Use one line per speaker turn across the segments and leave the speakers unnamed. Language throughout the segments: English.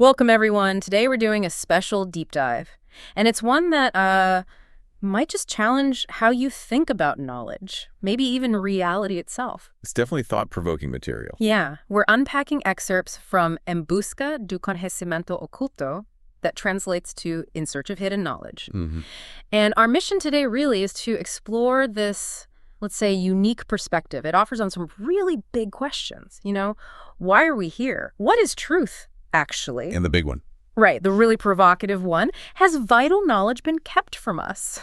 Welcome, everyone. Today we're doing a special deep dive, and it's one that might just challenge how you think about knowledge, maybe even reality itself.
It's definitely thought-provoking material.
Yeah, we're unpacking excerpts from En Busca do Conhecimento Oculto, that translates to In Search of Hidden Knowledge. And our mission today really is to explore this, let's say, unique perspective. It offers on some really big questions. Why are we here? What is truth, actually?
And the big one.
Right, the really provocative one. Has vital knowledge been kept from us?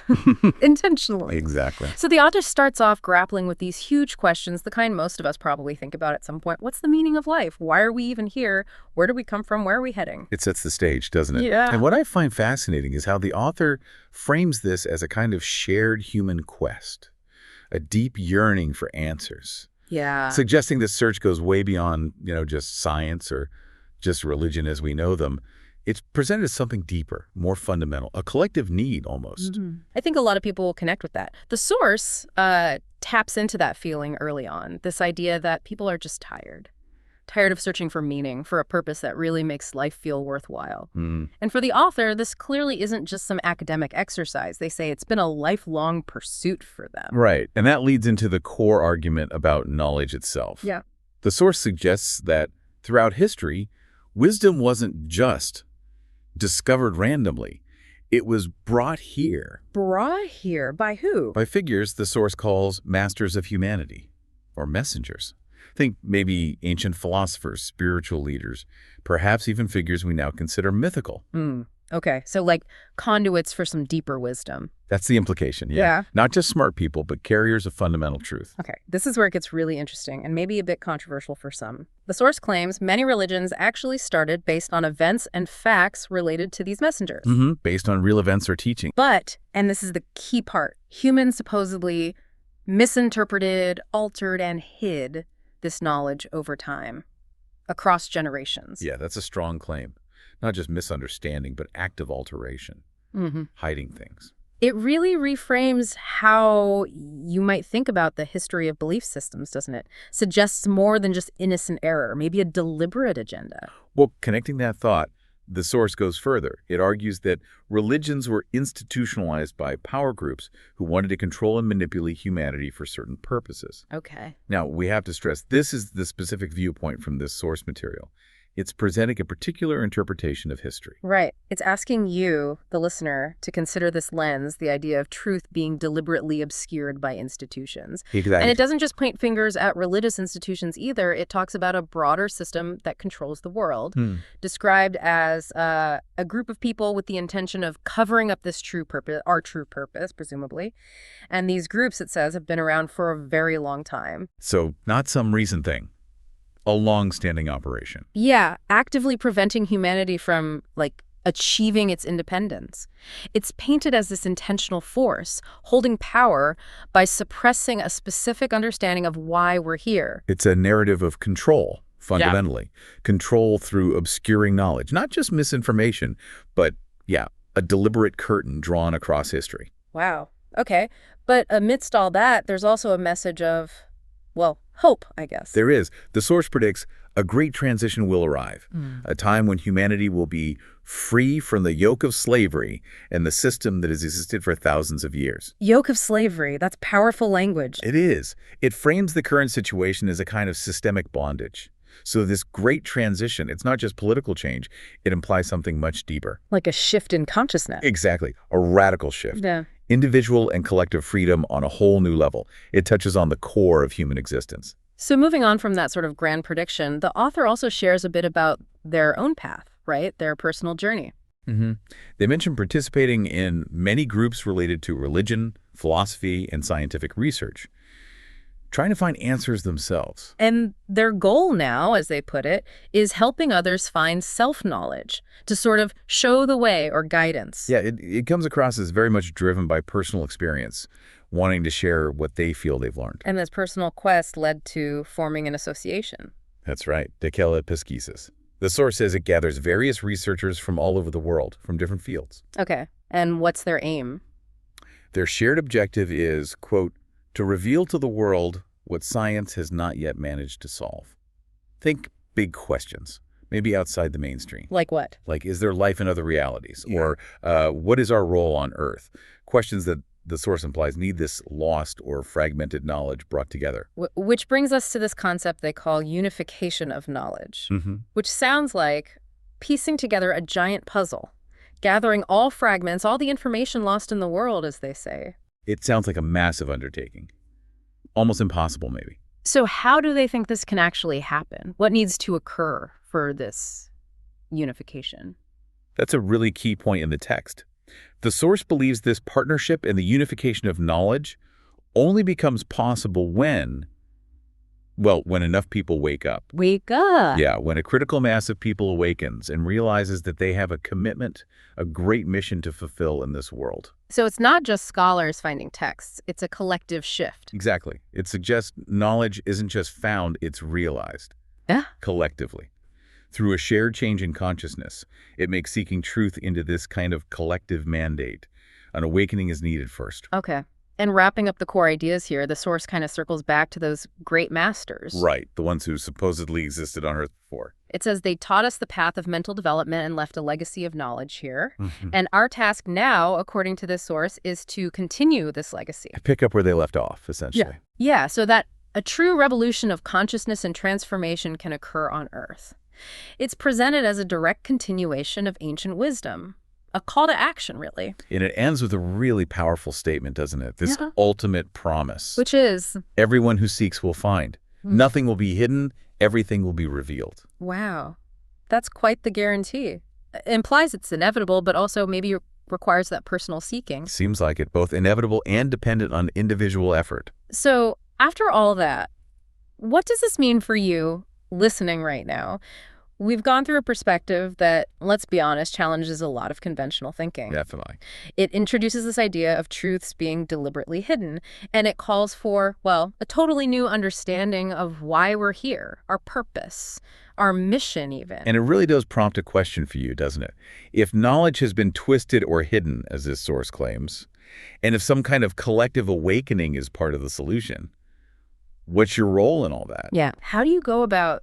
Intentionally.
Exactly.
So the author starts off grappling with these huge questions, the kind most of us probably think about at some point. What's the meaning of life? Why are we even here? Where do we come from? Where are we heading?
It sets the stage, doesn't it?
Yeah.
And what I find fascinating is how the author frames this as a kind of shared human quest, a deep yearning for answers.
Yeah.
Suggesting this search goes way beyond, just science or just religion as we know them. It's presented as something deeper, more fundamental, a collective need almost.
I think a lot of people will connect with that. The source taps into that feeling early on, this idea that people are just tired of searching for meaning, for a purpose that really makes life feel worthwhile. And for the author, this clearly isn't just some academic exercise. They say it's been a lifelong pursuit for them.
Right. And that leads into the core argument about knowledge itself.
Yeah.
The source suggests that throughout history, wisdom wasn't just discovered randomly. It was brought here.
Brought here? By who?
By figures the source calls masters of humanity, or messengers. Think maybe ancient philosophers, spiritual leaders, perhaps even figures we now consider mythical.
Okay, so like conduits for some deeper wisdom.
That's the implication,
Yeah.
Not just smart people, but carriers of fundamental truth.
Okay, this is where it gets really interesting and maybe a bit controversial for some. The source claims many religions actually started based on events and facts related to these messengers.
Based on real events or teaching.
But, and this is the key part, humans supposedly misinterpreted, altered, and hid this knowledge over time, across generations.
Yeah, that's a strong claim. Not just misunderstanding, but active alteration, hiding things.
It really reframes how you might think about the history of belief systems, doesn't it? Suggests more than just innocent error, maybe a deliberate agenda.
Well, connecting that thought, the source goes further. It argues that religions were institutionalized by power groups who wanted to control and manipulate humanity for certain purposes.
Okay.
Now, we have to stress, this is the specific viewpoint from this source material. It's presenting a particular interpretation of history.
Right. It's asking you, the listener, to consider this lens, the idea of truth being deliberately obscured by institutions.
Exactly.
And it doesn't just point fingers at religious institutions either. It talks about a broader system that controls the world, described as a group of people with the intention of covering up this true purpose, our true purpose, presumably. And these groups, it says, have been around for a very long time.
So not some recent thing. A long-standing operation.
Yeah, actively preventing humanity from, achieving its independence. It's painted as this intentional force, holding power by suppressing a specific understanding of why we're here.
It's a narrative of control, fundamentally. Control through obscuring knowledge. Not just misinformation, but, a deliberate curtain drawn across history.
Wow. Okay. But amidst all that, there's also a message of, hope, I guess.
There is. The source predicts a great transition will arrive, a time when humanity will be free from the yoke of slavery and the system that has existed for thousands of years.
Yoke of slavery, that's powerful language.
It is. It frames the current situation as a kind of systemic bondage. So this great transition, it's not just political change, it implies something much deeper.
Like a shift in consciousness.
Exactly. A radical shift.
Yeah.
Individual and collective freedom on a whole new level. It touches on the core of human existence.
So moving on from that sort of grand prediction, the author also shares a bit about their own path, right? Their personal journey.
They mention participating in many groups related to religion, philosophy, and scientific research, trying to find answers themselves.
And their goal now, as they put it, is helping others find self-knowledge, to sort of show the way or guidance.
Yeah, it comes across as very much driven by personal experience, wanting to share what they feel they've learned.
And this personal quest led to forming an association.
That's right, Dekele Pesquisas. The source says it gathers various researchers from all over the world, from different fields.
Okay, and what's their aim?
Their shared objective is, quote, to reveal to the world what science has not yet managed to solve. Think big questions. maybe outside the mainstream.
Like what?
Like, is there life in other realities?
Yeah.
Or what is our role on Earth? Questions that the source implies need this lost or fragmented knowledge brought together.
Which brings us to this concept they call unification of knowledge, which sounds like piecing together a giant puzzle, gathering all fragments, all the information lost in the world, as they say.
It sounds like a massive undertaking. Almost impossible, maybe.
So how do they think this can actually happen? What needs to occur for this unification?
That's a really key point in the text. The source believes this partnership and the unification of knowledge only becomes possible when enough people wake up.
Wake up!
Yeah, when a critical mass of people awakens and realizes that they have a commitment, a great mission to fulfill in this world.
So it's not just scholars finding texts, it's a collective shift.
Exactly. It suggests knowledge isn't just found, it's realized.
Yeah.
Collectively. Through a shared change in consciousness, it makes seeking truth into this kind of collective mandate. An awakening is needed first.
Okay. And wrapping up the core ideas here, the source kind of circles back to those great masters.
Right, the ones who supposedly existed on Earth before.
It says they taught us the path of mental development and left a legacy of knowledge here. And our task now, according to this source, is to continue this legacy.
Pick up where they left off, essentially.
Yeah, so that a true revolution of consciousness and transformation can occur on Earth. It's presented as a direct continuation of ancient wisdom. A call to action, really.
And it ends with a really powerful statement, doesn't it? This ultimate promise.
Which is?
Everyone who seeks will find. Nothing will be hidden. Everything will be revealed.
Wow. That's quite the guarantee. It implies it's inevitable, but also maybe requires that personal seeking.
Seems like it, both inevitable and dependent on individual effort.
So, after all that, what does this mean for you listening right now? We've gone through a perspective that, let's be honest, challenges a lot of conventional thinking.
Definitely.
It introduces this idea of truths being deliberately hidden, and it calls for, well, a totally new understanding of why we're here, our purpose, our mission even.
And it really does prompt a question for you, doesn't it? If knowledge has been twisted or hidden, as this source claims, and if some kind of collective awakening is part of the solution, what's your role in all that?
Yeah. How do you go about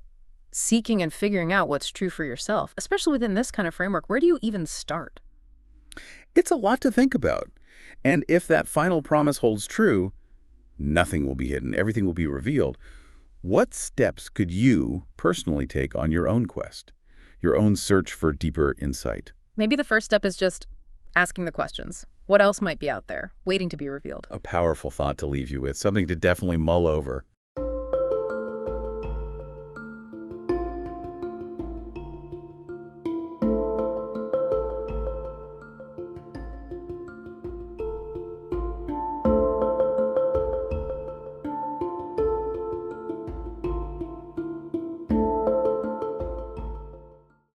seeking and figuring out what's true for yourself, especially within this kind of framework? Where do you even start?
It's a lot to think about. And if that final promise holds true, nothing will be hidden, everything will be revealed. What steps could you personally take on your own quest, your own search for deeper insight?
Maybe the first step is just asking the questions. What else might be out there, waiting to be revealed?
A powerful thought to leave you with, something to definitely mull over.